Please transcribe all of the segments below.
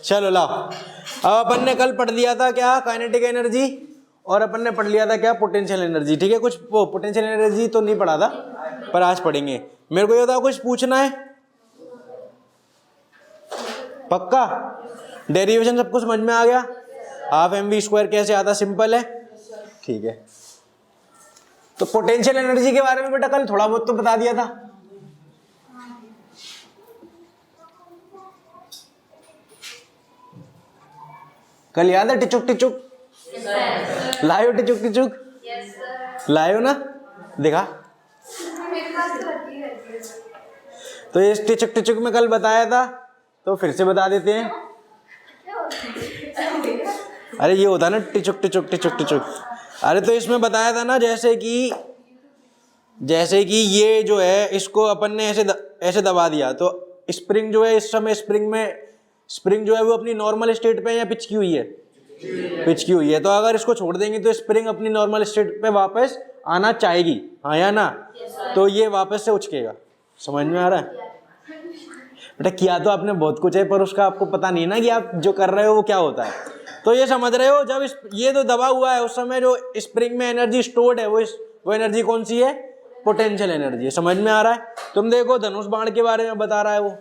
चलो लाओ, अब अपन ने कल पढ़ लिया था क्या, काइनेटिक एनर्जी, और अपन ने पढ़ लिया था क्या, पोटेंशियल एनर्जी। ठीक है, कुछ पोटेंशियल एनर्जी तो नहीं पढ़ा था, पर आज पढ़ेंगे। मेरे को ये बताओ, कुछ पूछना है? पक्का? डेरिवेशन सबको समझ में आ गया? हाफ mv² कैसे आता, सिंपल है। ठीक है, तो पोटेंशियल एनर्जी के बारे में बेटा कल थोड़ा बहुत तो बता दिया था। कल याद है? टिचुक टिचुक लायो, टिचुक टिचुक लायो ना, देखा? तो ये टिचुक टिचुक में कल बताया था, तो फिर से बता देते हैं। अरे ये होता ना टिचुक टिचुक टिचुक टिचुक। अरे तो इसमें बताया था ना, जैसे कि ये जो है, इसको अपन ने ऐसे दबा दिया, तो स्प्रिंग जो है, इस समय स्प्रिंग जो है वो अपनी नॉर्मल स्टेट पे है या पिच की हुई है? पिच की हुई है। तो अगर इसको छोड़ देंगे तो स्प्रिंग अपनी नॉर्मल स्टेट पे वापस आना चाहेगी, हाँ या ना? तो ये वापस से उचकेगा। समझ में आ रहा है बेटा? किया तो आपने बहुत कुछ है, पर उसका आपको पता नहीं है ना कि आप जो कर रहे हो वो क्या होता है। तो ये समझ रहे हो, जब ये तो दबा हुआ है, उस समय जो स्प्रिंग में एनर्जी स्टोर्ड है, वो एनर्जी कौन सी है? Potential energy. समझ में आ रहा है? तुम देखो, धनुष बाण के बारे में बता रहा है वो।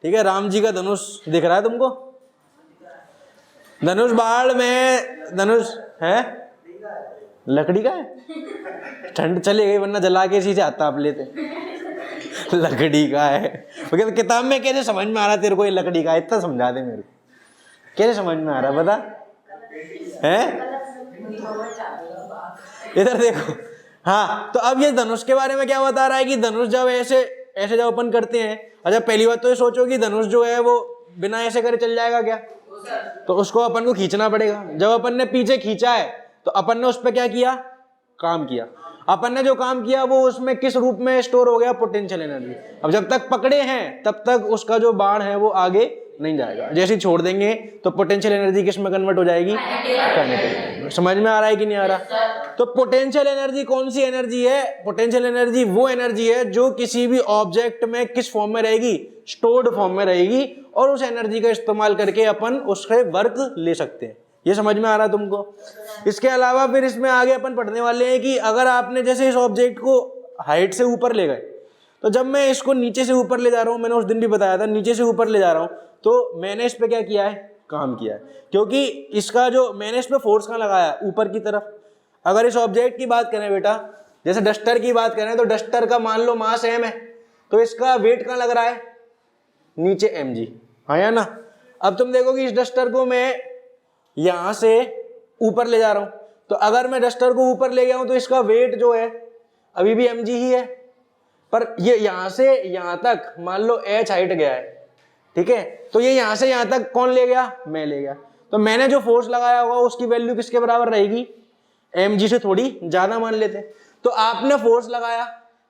ठीक है, राम जी का धनुष दिख रहा है तुमको? धनुष बाण में धनुष है, लकड़ी का है। ठंड चली गई, वरना जला के इसी से आता आप लेते। लकड़ी का है। तो किताब में कैसे समझ में आ रहा तेरे को ये लकड़ी का? इतना समझा दे मेरे को, कैसे समझ में आ रहा है बता? है इधर देखो। हाँ, तो अब ये धनुष के बारे में क्या बता रहा है कि धनुष जब ऐसे जब अपन करते हैं, अच्छा पहली बात तो ये सोचो कि धनुष जो है वो बिना ऐसे करे चल जाएगा क्या? तो उसको अपन को खींचना पड़ेगा। जब अपन ने पीछे खींचा है तो अपन ने उस पर क्या किया? काम किया। अपन ने जो काम किया वो उसमें किस रूप में स्टोर हो गया? Potential energy. अब जब तक पकड़े हैं तब तक उसका जो बाण है वो आगे नहीं जाएगा। जैसे ही छोड़ देंगे तो पोटेंशियल एनर्जी किस में कन्वर्ट हो जाएगी? काइनेटिक। समझ में आ रहा है कि नहीं आ रहा? तो पोटेंशियल एनर्जी कौन सी एनर्जी है? पोटेंशियल एनर्जी वो एनर्जी है जो किसी भी ऑब्जेक्ट में किस फॉर्म में रहेगी? स्टोर्ड फॉर्म में रहेगी, और उस एनर्जी का इस्तेमाल करके अपन उससे वर्क ले सकते हैं। ये समझ में आ रहा है तुमको? इसके अलावा फिर इसमें आगे अपन पढ़ने वाले हैं कि अगर आपने जैसे इस ऑब्जेक्ट को हाइट से ऊपर ले गए, तो जब मैं इसको नीचे से ऊपर ले जा रहा हूँ, मैंने उस दिन भी बताया था, नीचे से ऊपर ले जा रहा हूँ, तो मैंने इस पे क्या किया है? काम किया है। क्योंकि इसका जो मैंने इस पे फोर्स कहाँ लगाया? ऊपर की तरफ। अगर इस ऑब्जेक्ट की बात करें बेटा, जैसे डस्टर की बात करें, तो डस्टर का मान लो मास m है, तो इसका वेट कहाँ लग रहा है? नीचे mg, हाँ या ना? अब तुम देखो कि इस डस्टर को मैं यहां से ऊपर ले जा रहा हूं, तो अगर मैं डस्टर को ऊपर ले गया हूं तो इसका वेट जो है अभी भी mg ही है, पर ये यहां से यहां तक मान लो h हाइट गया है, ठीक है? तो ये यहां से यहां तक कौन ले गया? मैं ले गया। तो मैंने जो फोर्स लगाया होगा उसकी वैल्यू किसके बराबर रहेगी? mg से थोड़ी ज्यादा मान लेते। तो आपने फोर्स लगाया,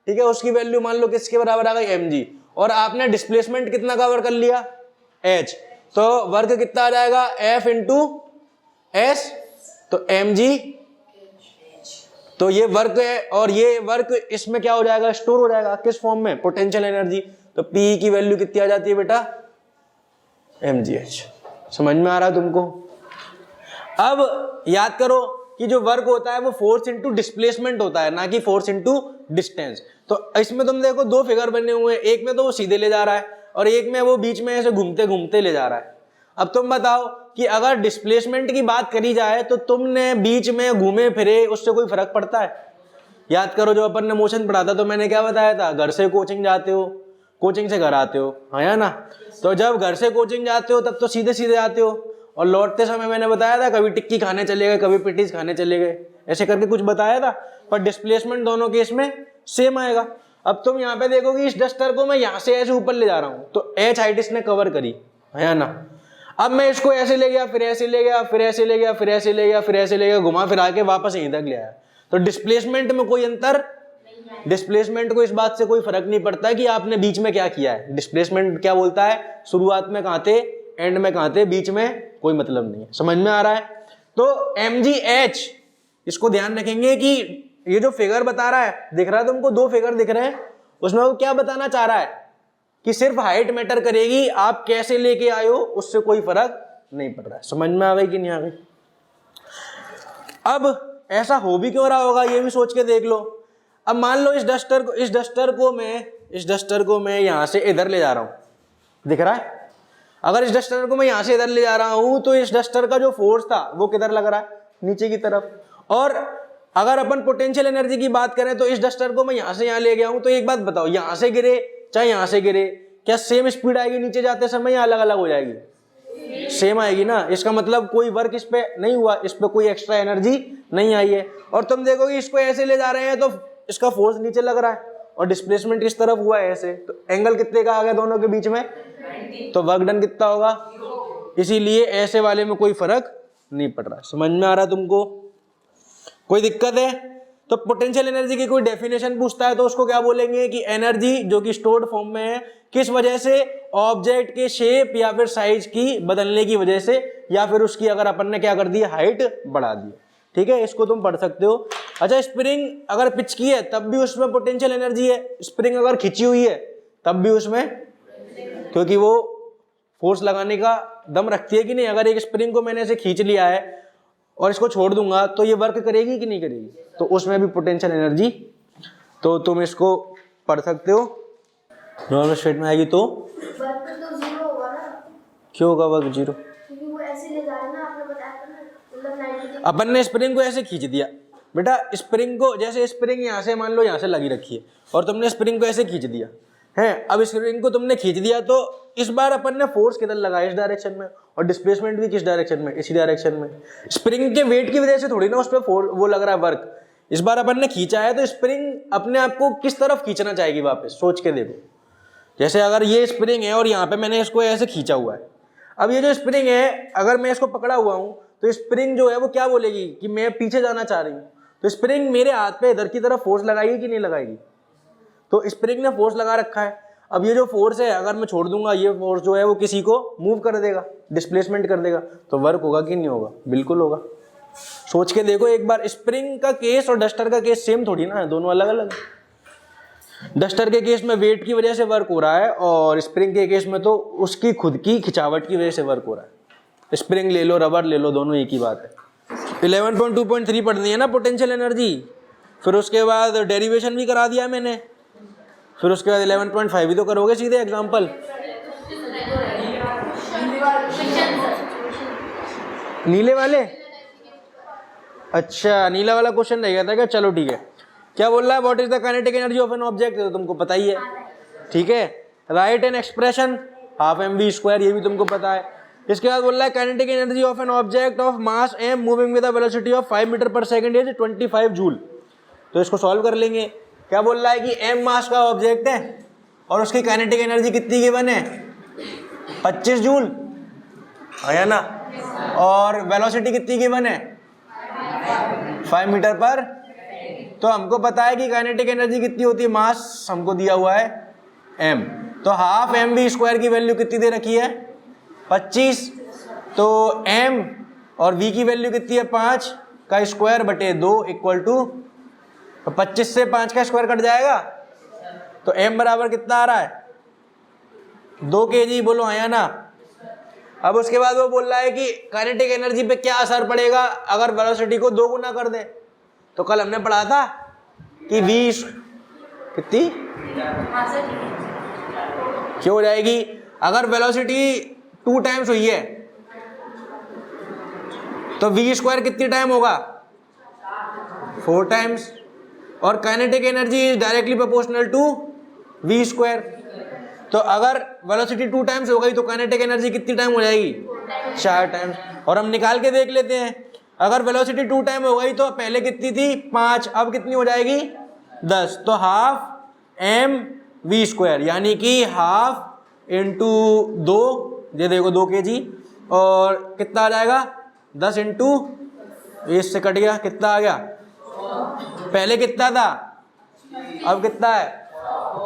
ठीक है, उसकी वैल्यू मान लो किसके बराबर आ गई? mg। और आपने डिस्प्लेसमेंट कितना कवर कर लिया? h। तो वर्क कितना आ जाएगा? F इंटू S, तो mg। तो ये वर्क है, और ये वर्क इसमें क्या हो जाएगा? स्टोर हो जाएगा। किस फॉर्म में? Potential energy. तो P की वैल्यू कितनी आ जाती है बेटा? mgh। समझ में आ रहा है तुमको? अब याद करो कि जो वर्क होता है वो फोर्स इंटू डिस्प्लेसमेंट होता है, ना कि फोर्स इंटू डिस्टेंस। तो इसमें तुम देखो दो फिगर बने हुए हैं, एक में तो वो सीधे ले जा रहा है और एक में वो बीच में ऐसे घूमते घूमते ले जा रहा है। अब तुम बताओ कि अगर डिस्प्लेसमेंट की बात करी जाए तो तुमने बीच में घूमे फिरे, उससे कोई फर्क पड़ता है? याद करो, जो अपन ने मोशन पढ़ा था तो मैंने क्या बताया था? घर से कोचिंग जाते हो, कोचिंग से घर आते हो, हाँ या ना? तो जब घर से कोचिंग जाते हो तब तो सीधे सीधे आते हो, और लौटते समय मैंने बताया था कभी टिक्की खाने चले गए, कभी पेटीज खाने चले गए, ऐसे करके कुछ बताया था। पर डिस्प्लेसमेंट दोनों केस में सेम आएगा। अब तुम यहाँ पे देखो कि इस डस्टर को मैं यहाँ से ऐसे ऊपर ले जा रहा हूँ, तो h हाइट इसने कवर करी, है या ना? अब मैं इसको ऐसे ले गया, फिर ऐसे ले गया, फिर ऐसे ले गया, फिर ऐसे ले गया, फिर ऐसे ले गया, घुमा फिरा के वापस यहीं तक ले आया। तो डिस्प्लेसमेंट में कोई अंतर? डिस्प्लेसमेंट को इस बात से कोई फर्क नहीं पड़ता कि आपने बीच में क्या किया है। डिस्प्लेसमेंट क्या बोलता है? शुरुआत में कहाँ थे, एंड में कहाँ थे, बीच में कोई मतलब नहीं है। समझ में आ रहा है? तो mgh, इसको ध्यान रखेंगे कि ये जो फिगर बता रहा है, दिख रहा है तुमको? दो फिगर दिख रहे हैं, उसमें वो क्या बताना चाह रहा है? कि सिर्फ हाइट मैटर करेगी, आप कैसे लेके आए हो उससे कोई फर्क नहीं पड़ रहा है। समझ में आ गई कि नहीं आ गई? अब ऐसा हो भी क्यों रहा होगा ये भी सोच के देख लो। अब मान लो इस डस्टर को मैं यहां से इधर ले जा रहा हूं, दिख रहा है? अगर इस डस्टर को मैं यहां से इधर ले जा रहा हूं तो इस डस्टर का जो फोर्स था वो किधर लग रहा है? नीचे की तरफ। और अगर अपन पोटेंशियल एनर्जी की बात करें तो इस डस्टर को मैं यहां से यहां ले गया हूं, तो एक बात बताओ, यहां से गिरे चाहे यहां से गिरे, क्या सेम स्पीड आएगी नीचे जाते समय या अलग अलग हो जाएगी? सेम आएगी ना। इसका मतलब कोई वर्क इस पे नहीं हुआ, इस पे कोई एक्स्ट्रा एनर्जी नहीं आई है। और तुम देखोगे इसको ऐसे ले जा रहे हैं तो इसका फोर्स नीचे लग रहा है और डिस्प्लेसमेंट इस तरफ हुआ है ऐसे, तो एंगल कितने का आ गया दोनों के बीच में? तो वर्क डन कितना होगा? इसीलिए ऐसे वाले में कोई फर्क नहीं पड़ रहा। समझ में आ रहा तुमको? कोई दिक्कत है? तो पोटेंशियल एनर्जी की कोई डेफिनेशन पूछता है तो उसको क्या बोलेंगे कि एनर्जी जो कि स्टोर्ड फॉर्म में है, किस वजह से? ऑब्जेक्ट के शेप या फिर साइज की बदलने की वजह से, या फिर उसकी अगर अपन ने क्या कर दी, हाइट बढ़ा दी। ठीक है, इसको तुम पढ़ सकते हो। अच्छा, स्प्रिंग अगर पिच की है तब भी उसमें पोटेंशियल एनर्जी है, स्प्रिंग अगर खिंची हुई है तब भी उसमें, क्योंकि वो फोर्स लगाने का दम रखती है कि नहीं। अगर एक स्प्रिंग को मैंने ऐसे खींच लिया है और इसको छोड़ दूंगा तो ये वर्क करेगी कि नहीं करेगी? तो उसमें भी पोटेंशियल एनर्जी, तो तुम इसको पढ़ सकते हो। नॉर्मल स्टेट में आएगी तो वर्क तो जीरो होगा ना। क्यों होगा वर्क जीरो? क्योंकि वो ऐसे ले जा रहे हैं ना, आपने बताया था ना, मतलब 90 अपन ने स्प्रिंग को ऐसे खींच दिया बेटा, स्प्रिंग को, जैसे स्प्रिंग यहाँ से मान लो यहाँ से लगी रखी है और तुमने स्प्रिंग को ऐसे खींच दिया है। अब स्प्रिंग को तुमने खींच दिया तो इस बार अपन ने फोर्स किधर लगाया? इस डायरेक्शन में, और डिस्प्लेसमेंट भी किस डायरेक्शन में? इसी डायरेक्शन में। स्प्रिंग के वेट की वजह से थोड़ी ना उस पर वो लग रहा है वर्क। इस बार अपन ने खींचा है तो स्प्रिंग अपने आप को किस तरफ खींचना चाहेगी? वापस सोच के देखो। जैसे अगर ये स्प्रिंग है और यहाँ पे मैंने इसको ऐसे खींचा हुआ है, अब ये जो स्प्रिंग है अगर मैं इसको पकड़ा हुआ हूँ तो स्प्रिंग जो है वो क्या बोलेगी कि मैं पीछे जाना चाह रही हूँ। तो स्प्रिंग मेरे हाथ पे इधर की तरफ फोर्स लगाएगी कि नहीं लगाएगी? तो स्प्रिंग ने फोर्स लगा रखा है। अब ये जो फोर्स है अगर मैं छोड़ दूंगा, ये फोर्स जो है वो किसी को मूव कर देगा, डिस्प्लेसमेंट कर देगा, तो वर्क होगा कि नहीं होगा? बिल्कुल होगा। सोच के देखो एक बार, स्प्रिंग का केस और डस्टर का केस सेम थोड़ी ना है, दोनों अलग अलग है। डस्टर के केस में वेट की वजह से वर्क हो रहा है और स्प्रिंग के केस में तो उसकी खुद की खिंचावट की वजह से वर्क हो रहा है। स्प्रिंग ले लो, रबर ले लो, दोनों एक ही बात है। 11.2.3 पढ़नी है ना पोटेंशियल एनर्जी, फिर उसके बाद डेरिवेशन भी करा दिया मैंने, फिर उसके बाद 11.5 भी तो करोगे सीधे एग्जाम्पल। नीले वाले, अच्छा नीला वाला क्वेश्चन रह गया था क्या? चलो ठीक है। क्या बोल रहा है? What is the kinetic energy of an object? तो तुमको पता ही है, ठीक है। Right an expression half mv², ये भी तुमको पता है। इसके बाद बोल रहा है kinetic energy of an object of mass m moving with a velocity of 5 metre per second is 25 joule. तो इसको सॉल्व कर लेंगे। क्या बोल रहा है कि m मास का ऑब्जेक्ट है और उसकी काइनेटिक एनर्जी कितनी गिवन है? 25 जूल, है ना। और वेलोसिटी कितनी गिवन है? 5 मीटर पर। तो हमको पता है कि काइनेटिक एनर्जी कितनी होती है, मास हमको दिया हुआ है m, तो हाफ mv² की वैल्यू कितनी दे रखी है? 25। तो m और v की वैल्यू कितनी है? 5 का स्क्वायर बटे 2 इक्वल टू, तो 25 से 5 का स्क्वायर कट जाएगा, तो m बराबर कितना आ रहा है? 2 kg। बोलो हाँ या ना। अब उसके बाद वो बोल रहा है कि काइनेटिक एनर्जी पे क्या असर पड़ेगा अगर वेलोसिटी को 2 गुना कर दे। तो कल हमने पढ़ा था कि v कितनी क्यों हो जाएगी? अगर वेलोसिटी 2 टाइम्स हुई है तो v² कितनी टाइम होगा? 4 टाइम्स। और kinetic energy is directly proportional to v²। तो अगर वेलोसिटी 2 टाइम्स हो गई तो काइनेटिक एनर्जी कितनी टाइम हो जाएगी? 4 टाइम्स। और हम निकाल के देख लेते हैं, अगर वेलोसिटी 2 टाइम हो गई तो पहले कितनी थी? 5, अब कितनी हो जाएगी? 10। तो हाफ mv², यानी कि हाफ इंटू 2, ये देखो 2 kg, और कितना आ जाएगा? 10 इंटू, इससे कट गया, कितना आ गया? पहले कितना था, अब कितना है?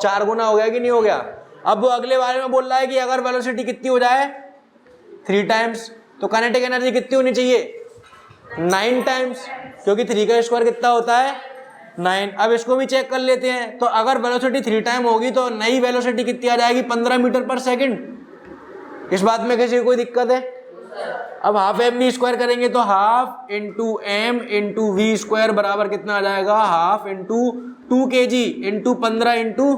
4 गुना हो गया कि नहीं हो गया? अब वो अगले बारे में बोल रहा है कि अगर वेलोसिटी कितनी हो जाए? 3 टाइम्स, तो काइनेटिक एनर्जी कितनी होनी चाहिए? 9 टाइम्स, क्योंकि 3 का स्क्वायर कितना होता है? 9। अब इसको भी चेक कर लेते हैं। तो अगर वेलोसिटी 3 टाइम होगी तो नई वेलोसिटी कितनी आ जाएगी? 15 मीटर पर सेकंड। इस बात में किसी को कोई दिक्कत है? अब हाफ एम वी स्क्वायर करेंगे तो half into M into V square बराबर कितना आ जाएगा? Half into 2 kg into 15 into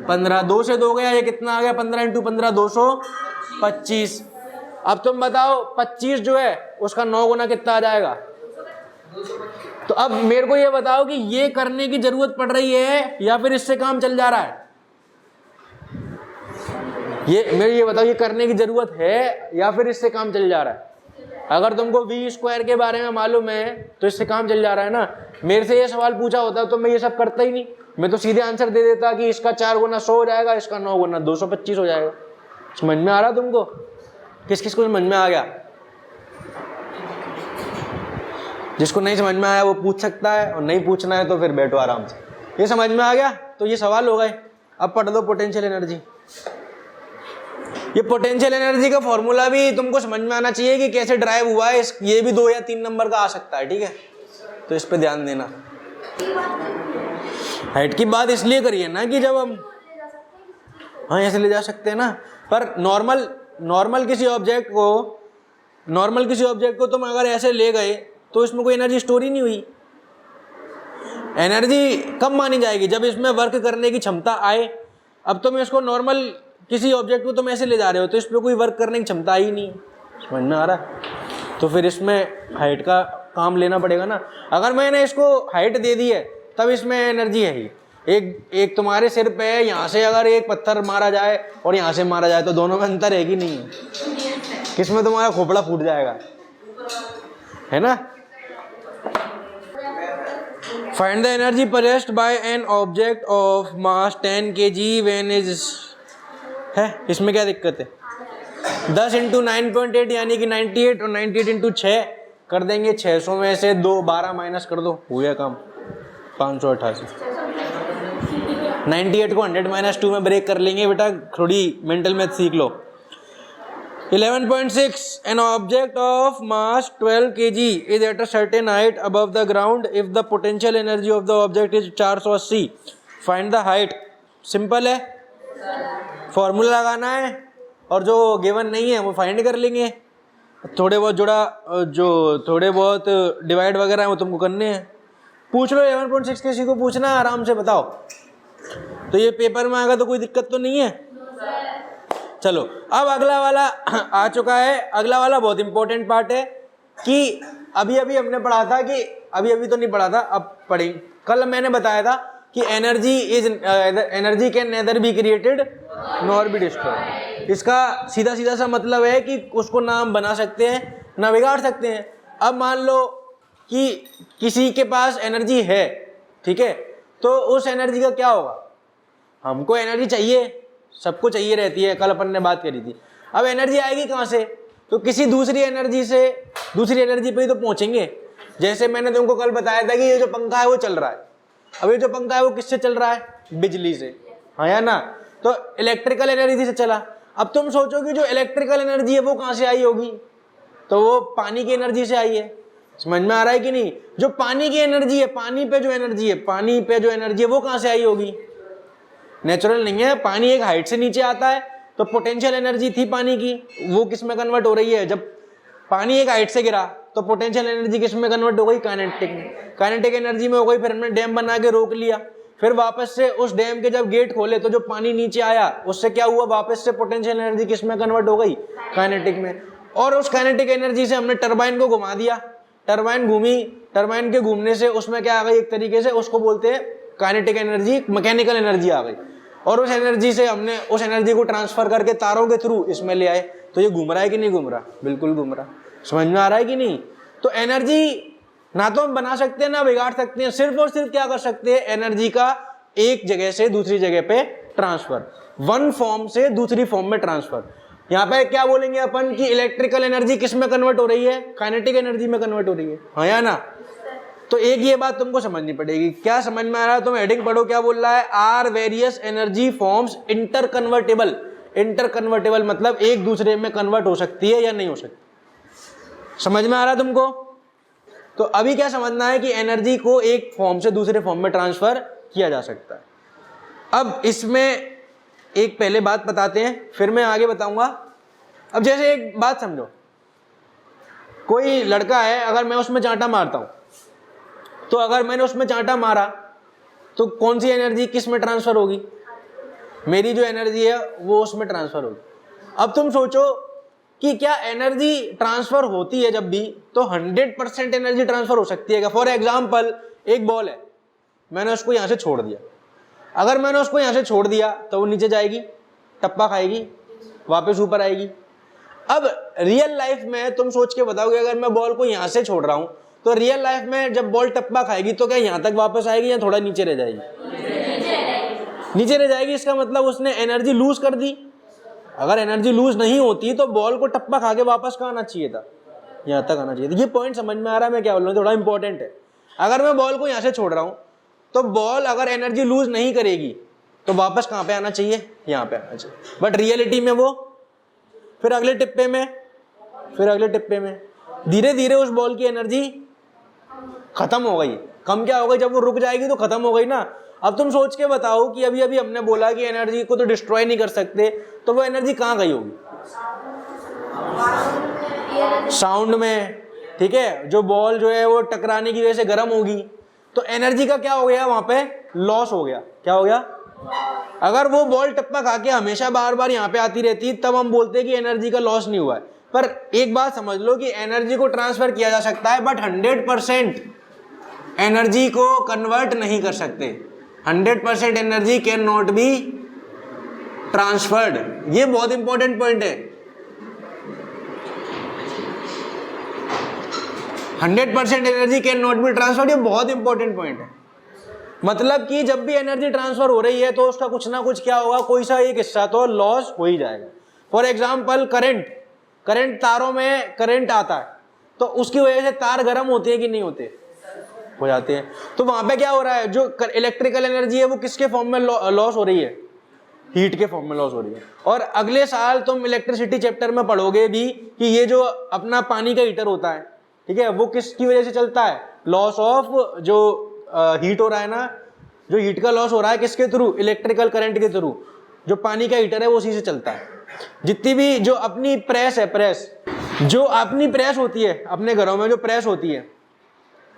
15, 2 से 2 गया, ये कितना आ गया? 15 इंटू 15 225। अब तुम बताओ 25 जो है उसका 9 गुना कितना आ जाएगा? तो अब मेरे को ये बताओ कि ये करने की जरूरत पड़ रही है या फिर इससे काम चल जा रहा है? ये बताओ, ये करने की जरूरत है या फिर इससे काम चल जा रहा है? अगर तुमको वी स्क्वायर के बारे में मालूम है तो इससे काम चल जा रहा है ना। मेरे से ये सवाल पूछा होता तो मैं ये सब करता ही नहीं, मैं तो सीधे आंसर दे देता कि इसका 4 गुना 100 हो जाएगा, इसका 9 गुना 225 हो जाएगा। समझ में आ रहा तुमको? किस किस को समझ में आ गया? जिसको नहीं समझ में आया वो पूछ सकता है, और नहीं पूछना है तो फिर बैठो आराम से। ये समझ में आ गया तो ये सवाल हो गए। अब पढ़ दो पोटेंशियल एनर्जी। ये पोटेंशियल एनर्जी का फॉर्मूला भी तुमको समझ में आना चाहिए कि कैसे ड्राइव हुआ है। ये भी 2 या 3 नंबर का आ सकता है, ठीक है? तो इस पे ध्यान देना। हाइट की बात इसलिए करिए ना कि जब हम, हाँ ऐसे ले जा सकते हैं ना, पर नॉर्मल किसी ऑब्जेक्ट को तुम अगर ऐसे ले गए तो इसमें कोई एनर्जी स्टोर ही नहीं हुई। एनर्जी कब मानी जाएगी? जब इसमें वर्क करने की क्षमता आए। अब तुम इसको नॉर्मल किसी ऑब्जेक्ट को तुम ऐसे ले जा रहे हो तो इसमें कोई वर्क करने की क्षमता ही नहीं है। समझ में आ रहा है? तो फिर इसमें हाइट का काम लेना पड़ेगा ना। अगर मैंने इसको हाइट दे दी है तब इसमें एनर्जी है ही। एक तुम्हारे सिर पे है, यहाँ से अगर एक पत्थर मारा जाए और यहाँ से मारा जाए तो दोनों में अंतर है कि नहीं है? किसमें तुम्हारा खोपड़ा फूट जाएगा, है ना? Find the energy possessed by an object of mass 10 kg when is है। इसमें क्या दिक्कत है? 10 इंटू 9.8 यानी कि 98, और 98 इंटू 6 कर देंगे। 600 में से 12 माइनस कर दो, हो गया काम। 588। 98 को 100 माइनस 2 में ब्रेक कर लेंगे बेटा, थोड़ी मेंटल मैथ सीख लो। 11.6 an object of mass 12 kg is at a certain height above the ground if the potential energy of the object is 480, find the height। Simple है, फॉर्मूला लगाना है और जो गिवन नहीं है वो फाइंड कर लेंगे। थोड़े बहुत डिवाइड वगैरह है वो तुमको करने हैं। पूछ लो 11.6 किसी को पूछना है आराम से, बताओ। तो ये पेपर में आएगा तो कोई दिक्कत तो नहीं है। चलो अब अगला वाला आ चुका है। अगला वाला बहुत इंपॉर्टेंट पार्ट है कि अभी हमने पढ़ा था कि अभी तो नहीं पढ़ा था, अब पढ़ेंगे। कल मैंने बताया था कि energy can nether be created nor be destroyed. इसका सीधा सा मतलब है कि उसको ना हम बना सकते हैं ना बिगाड़ सकते हैं। अब मान लो कि किसी के पास एनर्जी है, ठीक है, तो उस एनर्जी का क्या होगा? हमको एनर्जी चाहिए, सबको चाहिए रहती है, कल अपन ने बात करी थी। अब एनर्जी आएगी कहाँ से? तो किसी दूसरी एनर्जी पे ही तो पहुंचेंगे। जैसे मैंने तुमको कल बताया था कि ये जो पंखा है वो चल रहा है। अब ये जो पंखा है वो किससे चल रहा है? बिजली से, हाँ या ना? तो इलेक्ट्रिकल एनर्जी से चला। अब तुम सोचो कि जो इलेक्ट्रिकल एनर्जी है वो कहाँ से आई होगी? तो वो पानी की एनर्जी से आई है। समझ में आ रहा है कि नहीं? जो पानी की एनर्जी है, पानी पे जो एनर्जी है वो कहाँ से आई होगी? नेचुरल नहीं है। पानी एक हाइट से नीचे आता है तो पोटेंशियल एनर्जी थी पानी की, वो किस में कन्वर्ट हो रही है? जब पानी एक हाइट से गिरा तो पोटेंशियल एनर्जी किस में कन्वर्ट हो गई? काइनेटिक में। काइनेटिक एनर्जी में हो गई, फिर हमने डैम बना के रोक लिया, फिर वापस से उस डैम के जब गेट खोले तो जो पानी नीचे आया उससे क्या हुआ? वापस से पोटेंशियल एनर्जी किस में कन्वर्ट हो गई? काइनेटिक में। और उस काइनेटिक एनर्जी से हमने टरबाइन को घुमा दिया, टरबाइन घूमी, टरबाइन के घूमने से उसमें क्या आ गई? एक तरीके से उसको बोलते हैं काइनेटिक एनर्जी, मैकेनिकल एनर्जी आ गई। और उस एनर्जी से हमने उस एनर्जी को ट्रांसफर करके तारों के थ्रू इसमें ले आए। तो ये घूम रहा है कि नहीं घूम रहा? बिल्कुल घूम रहा। समझ में आ रहा है कि नहीं? तो एनर्जी ना तो हम बना सकते हैं ना बिगाड़ सकते हैं। सिर्फ और सिर्फ क्या कर सकते हैं? एनर्जी का एक जगह से दूसरी जगह पे ट्रांसफर, वन फॉर्म से दूसरी फॉर्म में ट्रांसफर। यहाँ पे क्या बोलेंगे अपन कि इलेक्ट्रिकल एनर्जी किस में कन्वर्ट हो रही है? काइनेटिक एनर्जी में कन्वर्ट हो रही है, हाँ या ना? तो एक ये बात तुमको समझनी पड़ेगी। क्या समझ में आ रहा है? तुम हेडिंग पढ़ो, क्या बोल रहा है? Are various energy forms interconvertible. Interconvertible मतलब एक दूसरे में कन्वर्ट हो सकती है या नहीं हो सकती। समझ में आ रहा है तुमको? तो अभी क्या समझना है कि एनर्जी को एक फॉर्म से दूसरे फॉर्म में ट्रांसफर किया जा सकता है। अब इसमें एक पहले बात बताते हैं, फिर मैं आगे बताऊंगा। अब जैसे एक बात समझो, कोई लड़का है, अगर मैं उसमें चांटा मारता हूं, तो अगर मैंने उसमें चांटा मारा तो कौन सी एनर्जी किस में ट्रांसफर होगी? मेरी जो एनर्जी है वो उसमें ट्रांसफर होगी। अब तुम सोचो कि क्या एनर्जी ट्रांसफर होती है जब भी, तो 100% एनर्जी ट्रांसफर हो सकती है क्या? फॉर एग्जाम्पल एक बॉल है, मैंने उसको यहां से छोड़ दिया। अगर मैंने उसको यहां से छोड़ दिया तो वो नीचे जाएगी, टप्पा खाएगी, वापस ऊपर आएगी। अब रियल लाइफ में तुम सोच के बताओगे, अगर मैं बॉल को यहां से छोड़ रहा हूं तो रियल लाइफ में जब बॉल टप्पा खाएगी तो क्या यहां तक वापस आएगी या थोड़ा नीचे रह जाएगी? नीचे रह जाएगी। इसका मतलब उसने एनर्जी लूज कर दी। अगर एनर्जी लूज नहीं होती तो बॉल को टप्पा खा के वापस कहाँ आना चाहिए था? यहाँ तक आना चाहिए था। ये पॉइंट समझ में आ रहा है मैं क्या बोल रहा हूँ? थोड़ा इंपॉर्टेंट है। अगर मैं बॉल को यहाँ से छोड़ रहा हूँ तो बॉल अगर एनर्जी लूज नहीं करेगी तो वापस कहाँ पे आना चाहिए? यहाँ पे आना चाहिए। बट रियलिटी में वो फिर अगले टिप्पे में, फिर अगले टिप्पे में धीरे धीरे उस बॉल की एनर्जी खत्म हो गई। कम क्या हो गई? जब वो रुक जाएगी तो खत्म हो गई ना। अब तुम सोच के बताओ कि अभी अभी हमने बोला कि एनर्जी को तो डिस्ट्रॉय नहीं कर सकते, तो वो एनर्जी कहाँ गई होगी? साउंड में, ठीक है। जो बॉल जो है वो टकराने की वजह से गर्म होगी, तो एनर्जी का क्या हो गया? वहां पे लॉस हो गया। क्या हो गया? अगर वो बॉल टप्पा खा के हमेशा बार बार यहाँ पे आती रहती तब हम बोलते कि एनर्जी का लॉस नहीं हुआ है। पर एक बात समझ लो कि एनर्जी को ट्रांसफर किया जा सकता है, बट 100% एनर्जी को कन्वर्ट नहीं कर सकते। 100% energy can not be transferred. ये बहुत इंपॉर्टेंट पॉइंट है। 100% energy can not be transferred, ये बहुत इंपॉर्टेंट पॉइंट है। मतलब कि जब भी एनर्जी ट्रांसफर हो रही है तो उसका कुछ ना कुछ क्या होगा, कोई सा एक हिस्सा तो लॉस हो ही जाएगा। फॉर एग्जाम्पल करंट तारों में करंट आता है तो उसकी वजह से तार गर्म होते हैं कि नहीं होते? हो जाते हैं। तो वहां पे क्या हो रहा है? जो इलेक्ट्रिकल एनर्जी है वो किसके फॉर्म में लॉस हो रही है? हीट के फॉर्म में लॉस हो रही है। और अगले साल तुम इलेक्ट्रिसिटी चैप्टर में पढ़ोगे भी कि ये जो अपना पानी का हीटर होता है, ठीक है, वो किसकी वजह से चलता है? लॉस ऑफ जो हीट हो रहा है ना, जो हीट का लॉस हो रहा है किसके थ्रू? इलेक्ट्रिकल करंट के थ्रू। जो पानी का हीटर है वो उसी से चलता है। जितनी भी जो अपनी प्रेस है, जो अपनी प्रेस होती है अपने घरों में, जो प्रेस होती है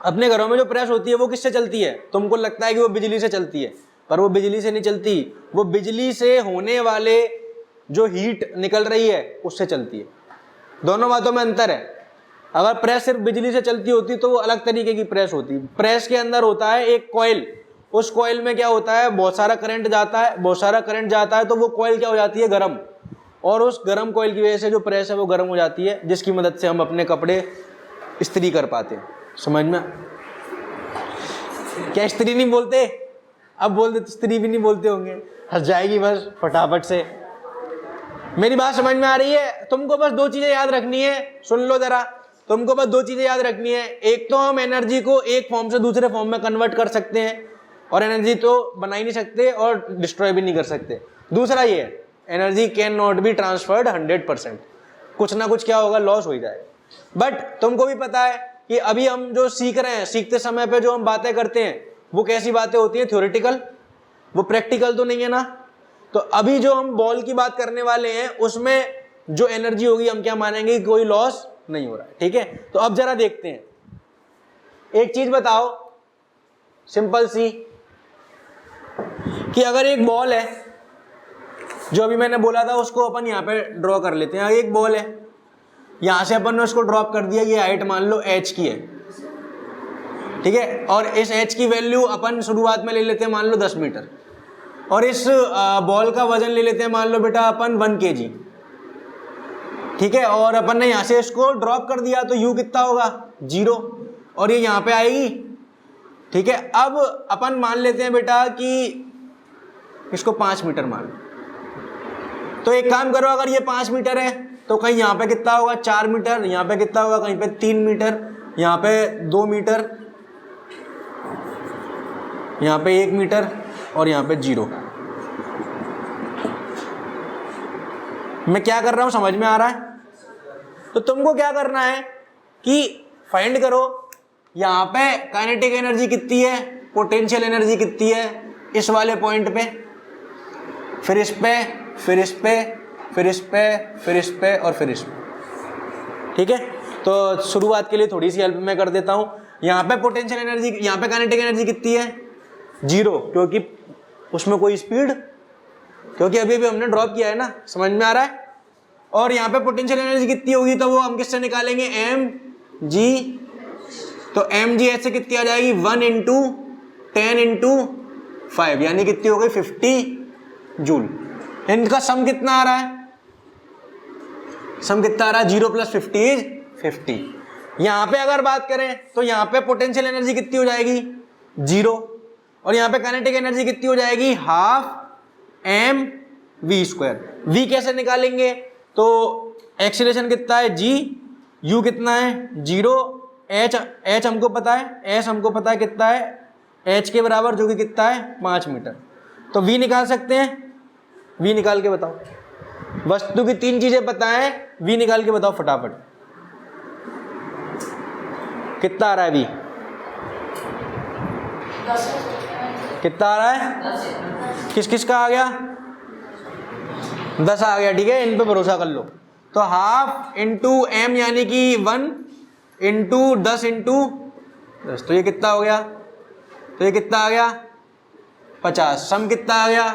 अपने घरों में, जो प्रेस होती है वो किससे चलती है? तुमको लगता है कि वो बिजली से चलती है, पर वो बिजली से नहीं चलती। वो बिजली से होने वाले जो हीट निकल रही है उससे चलती है। दोनों बातों में अंतर है। अगर प्रेस सिर्फ बिजली से चलती होती तो वो अलग तरीके की प्रेस होती। प्रेस के अंदर होता है एक कॉइल, उस कॉइल में क्या होता है? बहुत सारा करंट जाता है, तो वो कॉइल क्या हो जाती है? गर्म। और उस गर्म कॉइल की वजह से जो प्रेस है वो गर्म हो जाती है, जिसकी मदद से हम अपने कपड़े इस्त्री कर पाते हैं। समझ में? क्या इस्त्री नहीं बोलते? अब बोलते तो इस्त्री भी नहीं बोलते होंगे, हंस जाएगी बस फटाफट से। मेरी बात समझ में आ रही है? तुमको बस दो चीजें याद रखनी है, सुन लो जरा। तुमको बस दो चीजें याद रखनी है। एक तो हम एनर्जी को एक फॉर्म से दूसरे फॉर्म में कन्वर्ट कर सकते हैं, और एनर्जी तो बना ही नहीं सकते और डिस्ट्रॉय भी नहीं कर सकते। दूसरा ये है, energy can not be transferred 100%। कुछ ना कुछ क्या होगा? लॉस हो ही जाएगा। बट तुमको भी पता है कि अभी हम जो सीख रहे हैं, सीखते समय पे जो हम बातें करते हैं वो कैसी बातें होती हैं? थ्योरेटिकल। वो प्रैक्टिकल तो नहीं है ना। तो अभी जो हम बॉल की बात करने वाले हैं उसमें जो एनर्जी होगी हम क्या मानेंगे कि कोई लॉस नहीं हो रहा है। ठीक है, तो अब जरा देखते हैं। एक चीज बताओ सिंपल सी, कि अगर एक बॉल है, जो अभी मैंने बोला था उसको अपन यहाँ पे ड्रॉ कर लेते हैं। एक बॉल है, यहां से अपन ने उसको ड्रॉप कर दिया। ये हाइट मान लो h की है, ठीक है, और इस h की वैल्यू अपन शुरुआत में ले लेते हैं मान लो 10 मीटर, और इस बॉल का वजन ले लेते हैं मान लो बेटा अपन 1 kg, ठीक है। और अपन ने यहां से इसको ड्रॉप कर दिया तो u कितना होगा? 0, और ये यहां पे आएगी, ठीक है। अब अपन मान लेते हैं बेटा कि इसको 5 मीटर मान लो। तो एक काम करो, अगर ये 5 मीटर है तो कहीं यहाँ पे कितना होगा? 4 मीटर, यहाँ पे कितना होगा? कहीं पे 3 मीटर, यहाँ पे 2 मीटर, यहाँ पे 1 मीटर, और यहाँ पे 0। मैं क्या कर रहा हूं समझ में आ रहा है? तो तुमको क्या करना है कि फाइंड करो यहाँ पे काइनेटिक एनर्जी कितनी है, पोटेंशियल एनर्जी कितनी है इस वाले पॉइंट पे, फिर इस पे, फिर इस पे, फिर इस पे, फिर इस पे और फिर इस पे। ठीक है, तो शुरुआत के लिए थोड़ी सी हेल्प मैं कर देता हूँ। यहाँ पे पोटेंशियल एनर्जी, यहाँ पे काइनेटिक एनर्जी कितनी है 0, क्योंकि उसमें कोई स्पीड, क्योंकि अभी भी हमने ड्रॉप किया है ना, समझ में आ रहा है। और यहाँ पे पोटेंशियल एनर्जी कितनी होगी तो वो हम किससे निकालेंगे, एम जी। तो एम जी ऐसे कितनी आ जाएगी 1 इंटू 10 इंटू 5, यानी कितनी हो गई 50 जूल। इनका सम कितना आ रहा है, सम कितना आ रहा है 0 + 50 इज 50। यहाँ पे अगर बात करें तो यहाँ पे पोटेंशियल एनर्जी कितनी हो जाएगी 0, और यहाँ पे काइनेटिक एनर्जी कितनी हो जाएगी half M V square. V कैसे निकालेंगे, तो एक्सीलरेशन कितना है जी, यू कितना है 0, एच हमको पता है, एस हमको पता है कितना है एच के बराबर, जो कि कितना है 5 मीटर। तो वी निकाल सकते हैं, वी निकाल के बताओ। वस्तु की 3 चीजें पता है, वी निकाल के बताओ फटाफट। कितना आ रहा है वी, कितना आ रहा है, किस किस का आ गया 10 आ गया। ठीक है, इन पे भरोसा कर लो। तो हाफ इंटू एम यानी कि 1 इंटू 10 इंटू 10, तो ये कितना हो गया, तो ये कितना आ गया 50। सम कितना आ गया,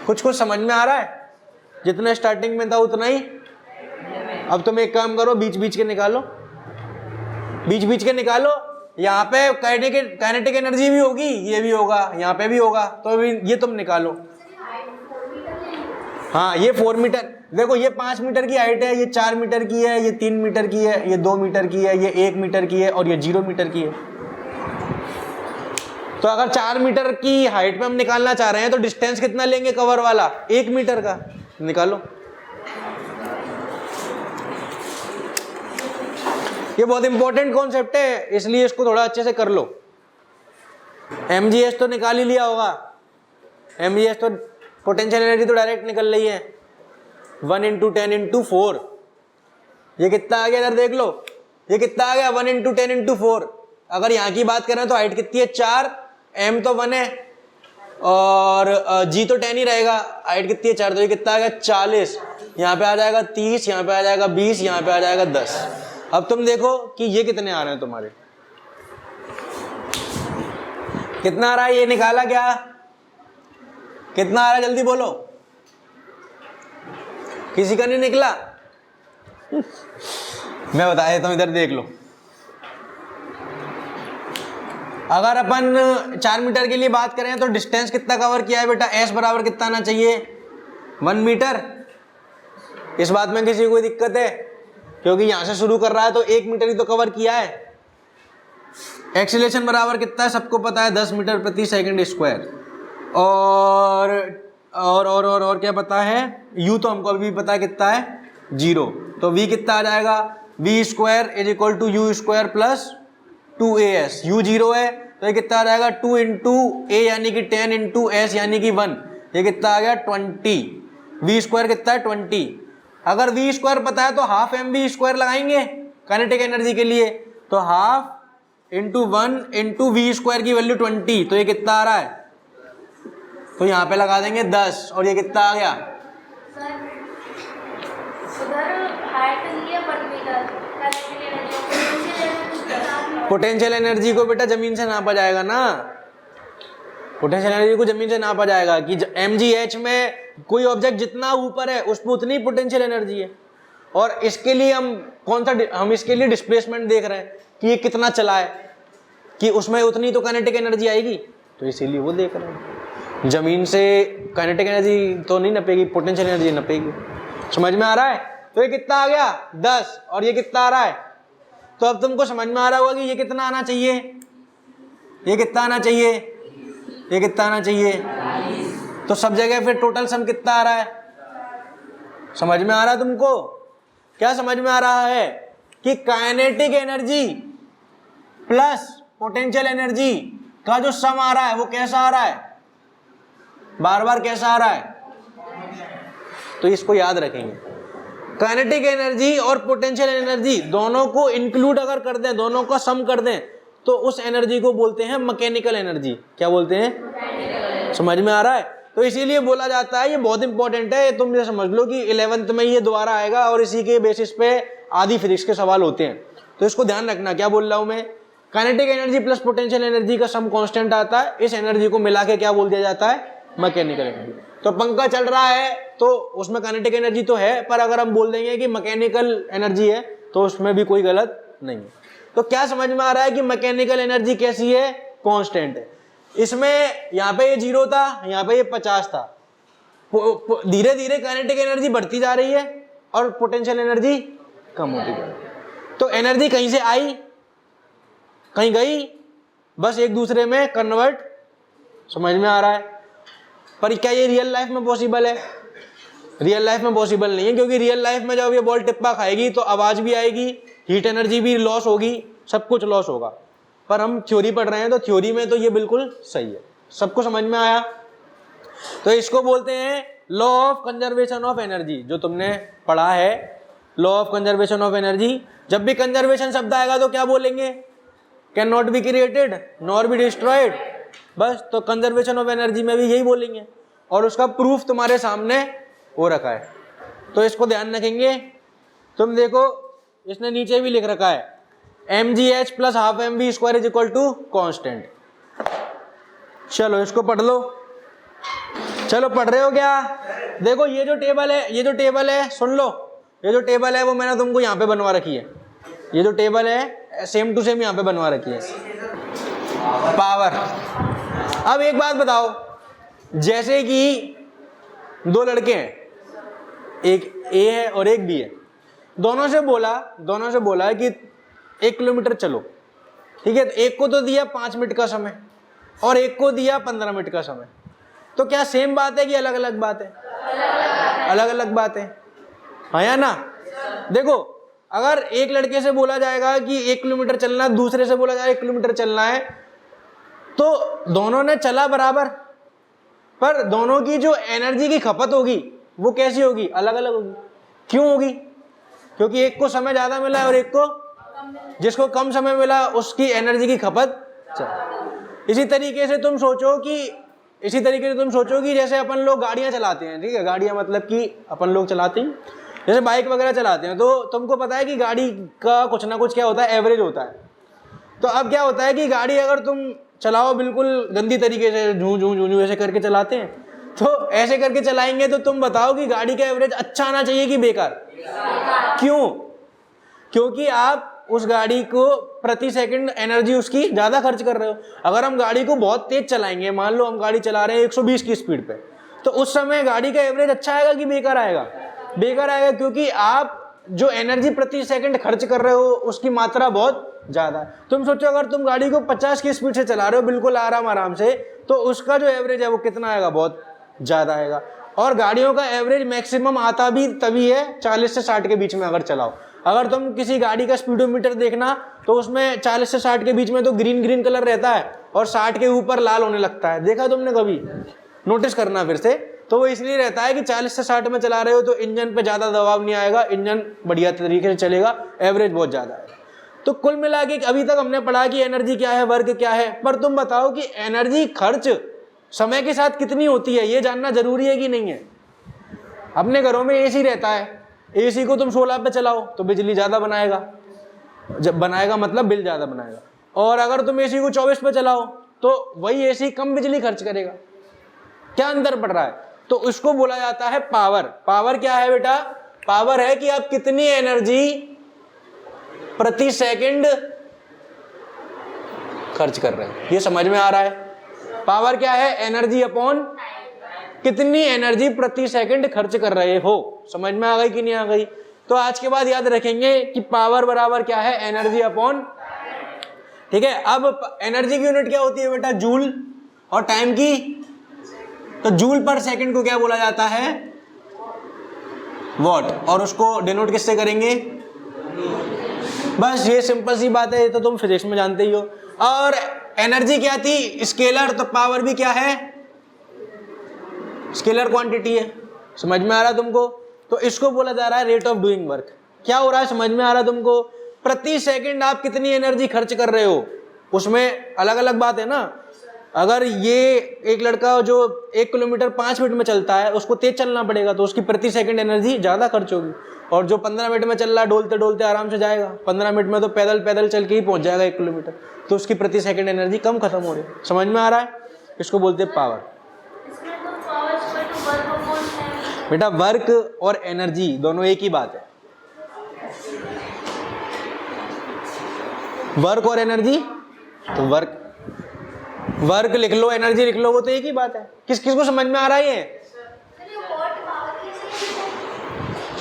कुछ कुछ समझ में आ रहा है, जितना स्टार्टिंग में था उतना ही। अब तुम एक काम करो, बीच बीच के निकालो, बीच बीच के निकालो। यहाँ पे काइनेटिक एनर्जी भी होगी, ये भी होगा, यहाँ पे भी होगा, तो ये तुम निकालो। हाँ, ये 4 मीटर, देखो ये 5 मीटर की हाइट है, ये 4 मीटर की है, ये 3 मीटर की है, ये 2 मीटर की है, ये 1 मीटर की है और ये 0 मीटर की है। तो अगर 4 मीटर की हाइट पे हम निकालना चाह रहे हैं तो डिस्टेंस कितना लेंगे कवर वाला, 1 मीटर का, निकालो। ये बहुत इंपॉर्टेंट कॉन्सेप्ट है, इसलिए इसको थोड़ा अच्छे से कर लो। एमजीएस तो निकाल ही लिया होगा, एमजीएस तो पोटेंशियल एनर्जी तो डायरेक्ट निकल रही है 1 इंटू 10 इंटू 4। ये कितना आ गया इधर देख लो, ये कितना आ गया 1 इंटू 10 इंटू 4। अगर यहाँ की बात करें तो हाइट कितनी है 4, एम तो 1 है और जी तो 10 ही रहेगा, हाइट कितनी है 4, तो ये कितना आ गया 40। यहाँ पे आ जाएगा 30, यहाँ पे आ जाएगा 20, यहाँ पे आ जाएगा 10। अब तुम देखो कि ये कितने आ रहे हैं तुम्हारे, कितना आ रहा है, ये निकाला क्या, कितना आ रहा है जल्दी बोलो, किसी का नहीं निकला। मैं बता देता हूं, इधर देख लो। अगर अपन 4 मीटर के लिए बात करें तो डिस्टेंस कितना कवर किया है बेटा, एस बराबर कितना आना चाहिए 1 मीटर। इस बात में किसी को कोई दिक्कत है, क्योंकि यहां से शुरू कर रहा है तो 1 मीटर ही तो कवर किया है। एक्सीलरेशन बराबर कितना है सबको पता है 10 मीटर प्रति सेकंड स्क्वायर। और क्या पता है, यू तो हमको अभी भी पता है कितना है 0। तो v कितना आ जाएगा, v square is equal to U square plus 2as। U 0 है तो ये कितना आ जाएगा 2 इंटू ए यानी कि 10 इंटू एस यानी कि 1, ये कितना आ गया 20। v स्क्वायर कितना है 20। अगर v स्क्वायर पता है तो हाफ एम वी स्क्वायर लगाएंगे काइनेटिक एनर्जी के लिए, तो half into 1 into V square की वैल्यू 20, तो ये कितना आ रहा है, तो यहाँ पे लगा देंगे 10 और ये कितना आ गया पोटेंशियल एनर्जी को बेटा जमीन से नापा जाएगा ना, पोटेंशियल एनर्जी को जमीन से नापा जाएगा कि mgh में कोई ऑब्जेक्ट जितना ऊपर है उस पर उतनी पोटेंशियल एनर्जी है। और इसके लिए हम इसके लिए डिस्प्लेसमेंट देख रहे हैं कि ये कितना चला है, कि उसमें उतनी तो काइनेटिक एनर्जी आएगी, तो इसीलिए वो देख रहे हैं। जमीन से काइनेटिक एनर्जी तो नहीं नपेगी, पोटेंशियल एनर्जी नपेगी। समझ में आ रहा है, तो ये कितना आ गया 10 और ये कितना आ रहा है, तो अब तुमको समझ में आ रहा होगा कि ये कितना आना चाहिए, ये कितना आना चाहिए, ये कितना आना चाहिए। तो सब जगह फिर टोटल सम कितना आ रहा है, समझ में आ रहा है तुमको, क्या समझ में आ रहा है कि kinetic energy plus potential energy का जो सम आ रहा है वो कैसा आ रहा है, बार बार कैसा आ रहा है। तो इसको याद रखेंगे, काइनेटिक एनर्जी और पोटेंशियल एनर्जी दोनों को इंक्लूड अगर कर दें, दोनों का सम कर दें, तो उस एनर्जी को बोलते हैं मैकेनिकल एनर्जी। क्या बोलते हैं? समझ में आ रहा है? तो इसीलिए बोला जाता है, ये बहुत इंपॉर्टेंट है, तुम ये समझ लो कि 11th में ये दोबारा आएगा और इसी के बेसिस पे आधी फिजिक्स के सवाल होते हैं, तो इसको ध्यान रखना। क्या बोल रहा हूं मैं? Kinetic energy plus potential energy का सम कांस्टेंट आता है, इस एनर्जी को मिला के क्या बोल दिया जाता है? Mechanical energy. तो पंखा चल रहा है तो उसमें काइनेटिक एनर्जी तो है, पर अगर हम बोल देंगे कि मैकेनिकल एनर्जी है तो उसमें भी कोई गलत नहीं है। तो क्या समझ में आ रहा है कि मैकेनिकल एनर्जी कैसी है? कांस्टेंट है। इसमें यहाँ पे ये 0 था, यहाँ पे ये 50 था। धीरे धीरे काइनेटिक एनर्जी बढ़ती जा रही है और पोटेंशियल एनर्जी कम होती जा रही है। तो एनर्जी कहीं से आई, कहीं गई, बस एक दूसरे में कन्वर्ट। समझ में आ रहा है? पर क्या ये रियल लाइफ में पॉसिबल है? रियल लाइफ में पॉसिबल नहीं है, क्योंकि रियल लाइफ में जब ये बॉल टिप्पा खाएगी तो आवाज भी आएगी, हीट एनर्जी भी लॉस होगी, सब कुछ लॉस होगा। पर हम थ्योरी पढ़ रहे हैं तो थ्योरी में तो ये बिल्कुल सही है। सबको समझ में आया? तो इसको बोलते हैं law of conservation of energy, जो तुमने पढ़ा है, law of conservation of energy. जब भी कंजर्वेशन शब्द आएगा तो क्या बोलेंगे? Can not be created nor be destroyed. बस, तो कंजर्वेशन ऑफ एनर्जी में भी यही बोलेंगे, और उसका प्रूफ तुम्हारे सामने हो रखा है, तो इसको ध्यान रखेंगे। तुम देखो, इसने नीचे भी लिख रखा है mgh plus half mv square is equal to constant. चलो इसको पढ़ लो। चलो पढ़ रहे हो क्या? देखो ये जो टेबल है सुन लो, ये जो टेबल है वो मैंने तुमको यहाँ पे बनवा रखी है। ये जो टेबल है सेम टू सेम यहाँ पे बनवा रखी है। पावर। अब एक बात बताओ, जैसे कि 2 लड़के हैं, एक ए है और एक बी है, दोनों से बोला है कि 1 किलोमीटर चलो, ठीक है? तो एक को तो दिया 5 मिनट का समय और एक को दिया 15 मिनट का समय, तो क्या सेम बात है कि अलग अलग बात है? अलग अलग बात है, हाँ या ना? देखो, अगर एक लड़के से बोला जाएगा कि 1 किलोमीटर चलना, दूसरे से बोला जाएगा 1 किलोमीटर चलना है, तो दोनों ने चला बराबर, पर दोनों की जो एनर्जी की खपत होगी वो कैसी होगी? अलग अलग होगी। क्यों होगी? क्योंकि एक को समय ज्यादा मिला है और एक को, जिसको कम समय मिला उसकी एनर्जी की खपत। इसी तरीके से तुम सोचो कि जैसे अपन लोग गाड़ियां चलाते हैं, ठीक है? गाड़ियां मतलब कि अपन लोग चलाते हैं, जैसे बाइक वगैरह चलाते हैं, तो तुमको पता है कि गाड़ी का कुछ ना कुछ क्या होता है? एवरेज होता है। तो अब क्या होता है कि गाड़ी अगर तुम चलाओ बिल्कुल गंदी तरीके से, झू झू झू झू ऐसे करके चलाते हैं, तो ऐसे करके चलाएंगे तो तुम बताओ कि गाड़ी का एवरेज अच्छा आना चाहिए कि बेकार? क्यों? क्योंकि आप उस गाड़ी को प्रति सेकंड एनर्जी उसकी ज्यादा खर्च कर रहे हो। अगर हम गाड़ी को बहुत तेज चलाएंगे, मान लो हम गाड़ी चला रहे हैं 120 की स्पीड पे, तो उस समय गाड़ी का एवरेज अच्छा आएगा कि बेकार आएगा? बेकार आएगा, क्योंकि आप जो एनर्जी प्रति सेकंड खर्च कर रहे हो उसकी मात्रा बहुत ज्यादा है। तुम सोचो, अगर तुम गाड़ी को 50 की स्पीड से चला रहे हो बिल्कुल आराम से, तो उसका जो एवरेज है वो कितना आएगा? बहुत ज्यादा आएगा। और गाड़ियों का एवरेज मैक्सिमम आता भी तभी है 40 से 60 के बीच में अगर चलाओ। अगर तुम किसी गाड़ी का स्पीडोमीटर देखना तो उसमें 40 से 60 के बीच में तो ग्रीन कलर रहता है और 60 के ऊपर लाल होने लगता है। देखा तुमने कभी? नोटिस करना फिर से। तो वो इसलिए रहता है कि 40 से 60 में चला रहे हो तो इंजन पे ज्यादा दबाव नहीं आएगा, इंजन बढ़िया तरीके से चलेगा, एवरेज बहुत ज्यादा है। तो कुल मिला के अभी तक हमने पढ़ा कि एनर्जी क्या है, वर्क क्या है, पर तुम बताओ कि एनर्जी खर्च समय के साथ कितनी होती है, ये जानना जरूरी है कि नहीं है? अपने घरों में एसी रहता है, एसी को तुम 16 पे चलाओ तो बिजली ज्यादा बनाएगा, जब बनाएगा मतलब बिल ज्यादा बनाएगा, और अगर तुम एसी को 24 पे चलाओ तो वही एसी कम बिजली खर्च करेगा। क्या अंतर पड़ रहा है? तो उसको बोला जाता है पावर। पावर क्या है बेटा? पावर है कि आप कितनी एनर्जी प्रति सेकंड खर्च कर रहे हैं। ये समझ में आ रहा है? पावर क्या है? एनर्जी अपॉन कितनी एनर्जी प्रति सेकंड खर्च कर रहे हो। समझ में आ गई कि नहीं आ गई? तो आज के बाद याद रखेंगे कि पावर बराबर क्या है? एनर्जी अपॉन, ठीक है? अब एनर्जी की यूनिट क्या होती है बेटा? जूल। और टाइम की, तो जूल पर सेकंड को क्या बोला जाता है? वॉट। और उसको डिनोट किससे करेंगे? बस ये सिंपल सी बात है, ये तो तुम फिजिक्स में जानते ही हो। और एनर्जी क्या थी? स्केलर। तो पावर भी क्या है? स्केलर क्वांटिटी है। समझ में आ रहा तुमको? तो इसको बोला जा रहा है रेट ऑफ डूइंग वर्क। क्या हो रहा है समझ में आ रहा है तुमको? प्रति सेकंड आप कितनी एनर्जी खर्च कर रहे हो, उसमें अलग अलग बात है ना। अगर ये एक लड़का जो 1 किलोमीटर 5 मिनट में चलता है, उसको तेज चलना पड़ेगा तो उसकी प्रति सेकंड एनर्जी ज़्यादा खर्च होगी। और जो 15 मिनट में चल रहा है डोलते डोलते आराम से जाएगा, 15 मिनट में तो पैदल पैदल चल के ही पहुंच जाएगा 1 किलोमीटर, तो उसकी प्रति सेकंड एनर्जी कम खत्म हो रही है। समझ में आ रहा है? इसको बोलते हैं पावर। इसमें तो power equal to work upon time. बेटा वर्क और एनर्जी दोनों एक ही बात है। वर्क और एनर्जी, तो वर्क लिख लो, एनर्जी लिख लो, वो तो एक ही बात है। किस किस को समझ में आ रहा है ये?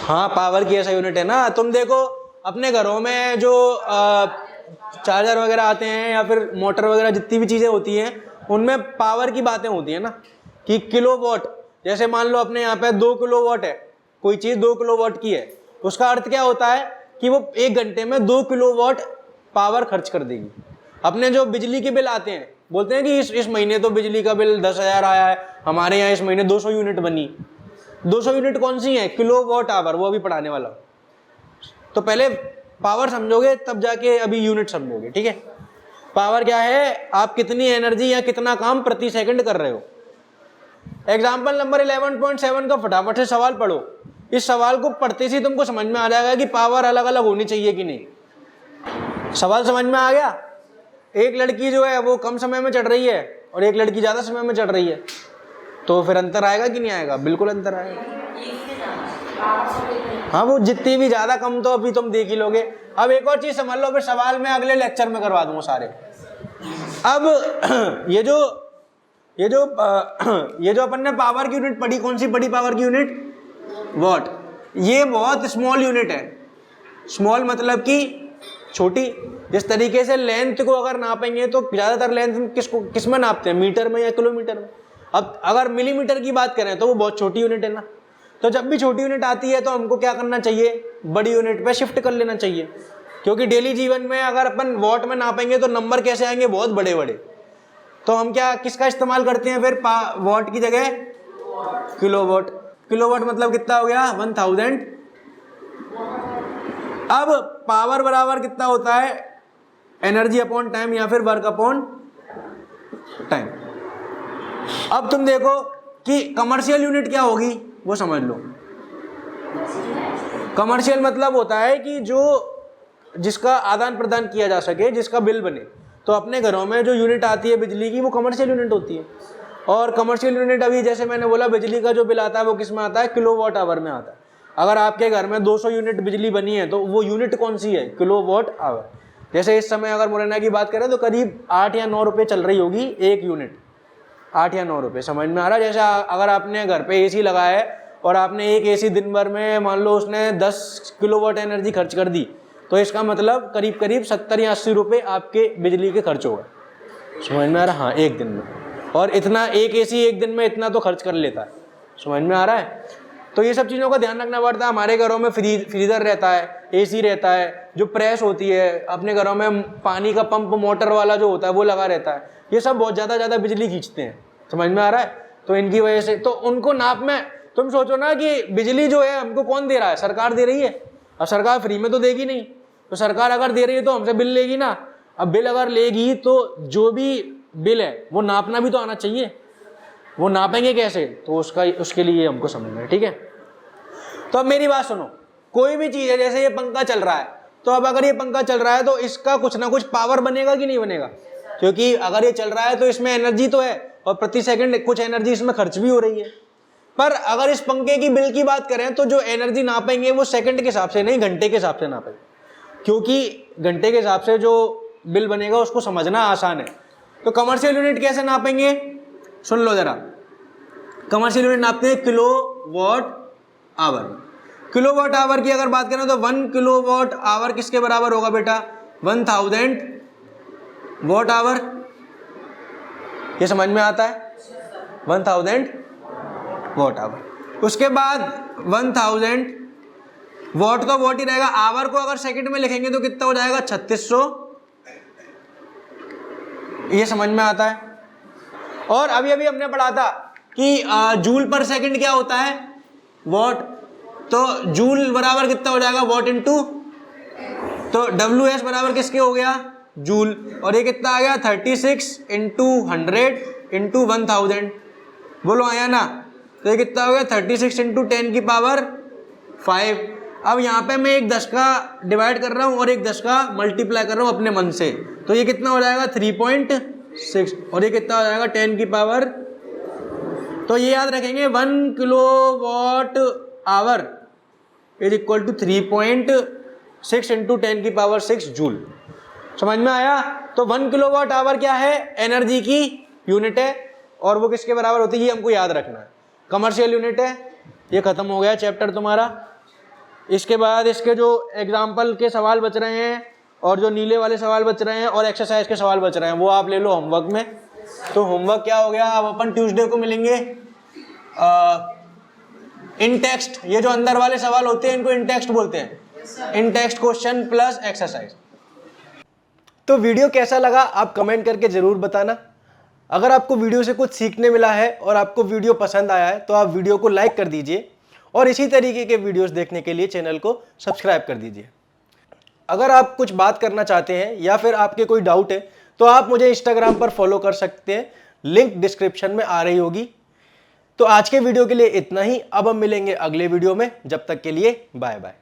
हाँ, पावर की ऐसा यूनिट है ना। तुम देखो अपने घरों में जो चार्जर वगैरह आते हैं या फिर मोटर वगैरह जितनी भी चीज़ें होती हैं, उनमें पावर की बातें होती है ना, कि किलोवाट। जैसे मान लो अपने यहाँ पे 2 किलोवाट है, कोई चीज़ 2 किलोवाट की है, उसका अर्थ क्या होता है कि वो 1 घंटे में 2 किलोवाट पावर खर्च कर देगी। अपने जो बिजली के बिल आते हैं, बोलते हैं कि इस महीने तो बिजली का बिल 10,000 आया है, हमारे यहाँ इस महीने 200 यूनिट बनी। 200 यूनिट कौन सी है? किलोवाट आवर, वो अभी पढ़ाने वाला। तो पहले पावर समझोगे तब जाके अभी यूनिट समझोगे, ठीक है। पावर क्या है? आप कितनी एनर्जी या कितना काम प्रति सेकंड कर रहे हो। एग्जाम्पल नंबर 11.7 का फटाफट से सवाल पढ़ो। इस सवाल को पढ़ते ही तुमको समझ में आ जाएगा कि पावर अलग अलग होनी चाहिए कि नहीं। सवाल समझ में आ गया? एक लड़की जो है वो कम समय में चढ़ रही है और एक लड़की ज़्यादा समय में चढ़ रही है, तो फिर अंतर आएगा कि नहीं आएगा? बिल्कुल अंतर आएगा। हाँ, वो जितनी भी ज़्यादा कम तो अभी तुम देख ही लोगे। अब एक और चीज़ समझ लो, फिर सवाल मैं अगले लेक्चर में करवा दूंगा सारे। अब ये जो अपन ने पावर की यूनिट पढ़ी, कौन सी पढ़ी पावर की यूनिट? वॉट। ये बहुत स्मॉल यूनिट है। स्मॉल मतलब कि छोटी। जिस तरीके से लेंथ को अगर नापेंगे तो ज़्यादातर लेंथ किस में नापते हैं? मीटर में या किलोमीटर में। अब अगर मिलीमीटर की बात करें तो वो बहुत छोटी यूनिट है ना। तो जब भी छोटी यूनिट आती है तो हमको क्या करना चाहिए? बड़ी यूनिट पे शिफ्ट कर लेना चाहिए, क्योंकि डेली जीवन में अगर अपन वॉट में नापेंगे तो नंबर कैसे आएंगे? बहुत बड़े बड़े। तो हम क्या किसका इस्तेमाल करते हैं फिर वॉट की जगह? किलोवाट। किलोवाट मतलब कितना हो गया? 1000। अब पावर बराबर कितना होता है? एनर्जी अपॉन टाइम या फिर वर्क अपॉन टाइम। अब तुम देखो कि कमर्शियल यूनिट क्या होगी, वो समझ लो। कमर्शियल मतलब होता है कि जिसका आदान प्रदान किया जा सके, जिसका बिल बने। तो अपने घरों में जो यूनिट आती है बिजली की, वो कमर्शियल यूनिट होती है। और कमर्शियल यूनिट अभी जैसे मैंने बोला, बिजली का जो बिल आता है वो किस में आता है? किलोवाट आवर में आता है। अगर आपके घर में 200 यूनिट बिजली बनी है तो वो यूनिट कौन सी है? Kilowatt hour. जैसे इस समय अगर मुरैना की बात करें तो करीब 8 या 9 रुपये चल रही होगी एक यूनिट। 8 या 9 रुपये, समझ में आ रहा है? जैसे अगर आपने घर पे एसी लगाया है और आपने एक एसी दिन भर में मान लो उसने 10 किलोवाट एनर्जी खर्च कर दी, तो इसका मतलब करीब करीब 70 या 80 रुपये आपके बिजली के खर्च होगा। समझ में आ रहा है? हाँ, एक दिन में। और इतना एक एसी एक दिन में इतना तो खर्च कर लेता है। समझ में आ रहा है? तो ये सब चीज़ों का ध्यान रखना पड़ता है। हमारे घरों में फ्रीजर रहता है, एसी रहता है, जो प्रेस होती है, अपने घरों में पानी का पंप मोटर वाला जो होता है वो लगा रहता है। ये सब बहुत ज़्यादा बिजली खींचते हैं। समझ में आ रहा है? तो इनकी वजह से तो उनको नाप में तुम सोचो ना कि बिजली जो है हमको कौन दे रहा है? सरकार दे रही है। अब सरकार फ्री में तो देगी नहीं, तो सरकार अगर दे रही है तो हमसे बिल लेगी ना। अब बिल अगर लेगी तो जो भी बिल है वो नापना भी तो आना चाहिए। वो नापेंगे कैसे? तो उसके लिए हमको समझना है, ठीक है। तो अब मेरी बात सुनो, कोई भी चीज़ है, जैसे ये पंखा चल रहा है, तो अब अगर ये पंखा चल रहा है तो इसका कुछ ना कुछ पावर बनेगा कि नहीं बनेगा? क्योंकि अगर ये चल रहा है तो इसमें एनर्जी तो है और प्रति सेकंड कुछ एनर्जी इसमें खर्च भी हो रही है। पर अगर इस पंखे की बिल की बात करें तो जो एनर्जी नापेंगे वो सेकंड के हिसाब से नहीं, घंटे के हिसाब से नापेंगे, क्योंकि घंटे के हिसाब से जो बिल बनेगा उसको समझना आसान है। तो कमर्शियल यूनिट कैसे नापेंगे? सुन लो जरा। कमर्शियल यूनिट नापते हैं किलोवाट आवर। किलोवाट आवर की अगर बात करें तो 1 किलोवाट आवर किसके बराबर होगा बेटा? 1000 वॉट आवर। ये समझ में आता है? 1000 वॉट आवर। उसके बाद 1000 वॉट का वॉट ही रहेगा। आवर को अगर सेकंड में लिखेंगे तो कितना हो जाएगा? 3600। ये समझ में आता है? और अभी हमने पढ़ा था कि जूल पर सेकंड क्या होता है? वॉट। तो जूल बराबर कितना हो जाएगा, वॉट इनटू, तो WS बराबर किसके हो गया, जूल, और ये कितना आ गया 36 इंटू 100 इंटू 1000, बोलो आया ना। तो ये कितना हो गया 36 इंटू 10 की पावर 5। अब यहाँ पे मैं एक 10 का डिवाइड कर रहा हूँ और एक 10 का मल्टीप्लाई कर रहा हूँ अपने मन से, तो ये कितना हो जाएगा 3.6, और ये कितना हो जाएगा 10 की पावर, तो ये याद रखेंगे 1 kilowatt hour is equal to 3.6 into 10 की पावर 6 जूल। समझ में आया। तो 1 किलोवाट आवर क्या है, एनर्जी की यूनिट है, और वो किसके बराबर होती है ये हमको याद रखना है, कमर्शियल यूनिट है। ये खत्म हो गया चैप्टर तुम्हारा। इसके बाद इसके जो एग्जाम्पल के सवाल बच रहे हैं और जो नीले वाले सवाल बच रहे हैं और एक्सरसाइज के सवाल बच रहे हैं वो आप ले लो होमवर्क में। तो होमवर्क क्या हो गया, अब अपन ट्यूसडे को मिलेंगे। इन टेक्स्ट, ये जो अंदर वाले सवाल होते हैं इनको इन टेक्स्ट बोलते हैं, इन टेक्स्ट क्वेश्चन प्लस एक्सरसाइज। तो वीडियो कैसा लगा आप कमेंट करके ज़रूर बताना। अगर आपको वीडियो से कुछ सीखने मिला है और आपको वीडियो पसंद आया है तो आप वीडियो को लाइक कर दीजिए और इसी तरीके के वीडियोस देखने के लिए चैनल को सब्सक्राइब कर दीजिए। अगर आप कुछ बात करना चाहते हैं या फिर आपके कोई डाउट है तो आप मुझे इंस्टाग्राम पर फॉलो कर सकते हैं, लिंक डिस्क्रिप्शन में आ रही होगी। तो आज के वीडियो के लिए इतना ही, अब हम मिलेंगे अगले वीडियो में, जब तक के लिए बाय बाय।